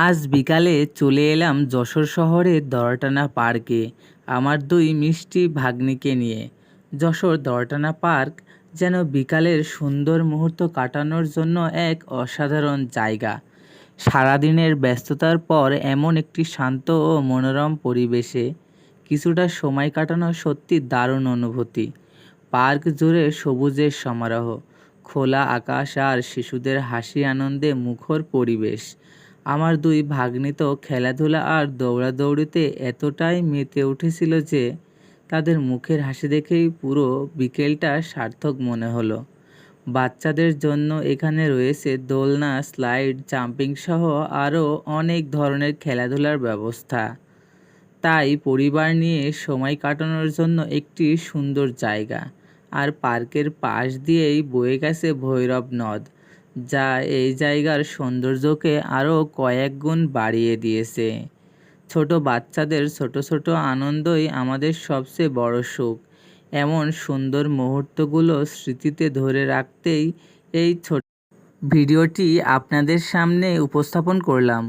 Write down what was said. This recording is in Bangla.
আজ বিকালে চলে এলাম যশোর শহরের দরটানা পার্কে আমার দুই মিষ্টি ভাগ্নিকে নিয়ে। যশোর দরটানা পার্ক যেন বিকালের সুন্দর মুহূর্ত কাটানোর জন্য এক অসাধারণ জায়গা। সারাদিনের ব্যস্ততার পর এমন একটি শান্ত ও মনোরম পরিবেশে কিছুটা সময় কাটানো সত্যি দারুণ অনুভূতি। পার্ক জুড়ে সবুজের সমারোহ, খোলা আকাশ আর শিশুদের হাসি আনন্দে মুখর পরিবেশ। আমার দুই ভাগ্নি তো খেলাধুলা আর দৌড়াদৌড়িতে এতটাই মেতে উঠেছিল যে তাদের মুখের হাসি দেখেই পুরো বিকেলটা সার্থক মনে হলো। বাচ্চাদের জন্য এখানে রয়েছে দোলনা, স্লাইড, জাম্পিং সহ আরও অনেক ধরনের খেলাধুলার ব্যবস্থা। তাই পরিবার নিয়ে সময় কাটানোর জন্য একটি সুন্দর জায়গা। আর পার্কের পাশ দিয়েই বয়ে গেছে ভৈরব নদ, যা এই জায়গার সৌন্দর্যকে আরও কয়েক গুণ বাড়িয়ে দিয়েছে। ছোট বাচ্চাদের ছোট ছোট আনন্দই আমাদের সবচেয়ে বড় সুখ। এমন সুন্দর মুহূর্তগুলো স্মৃতিতে ধরে রাখতেই এই ছোট ভিডিওটি আপনাদের সামনে উপস্থাপন করলাম।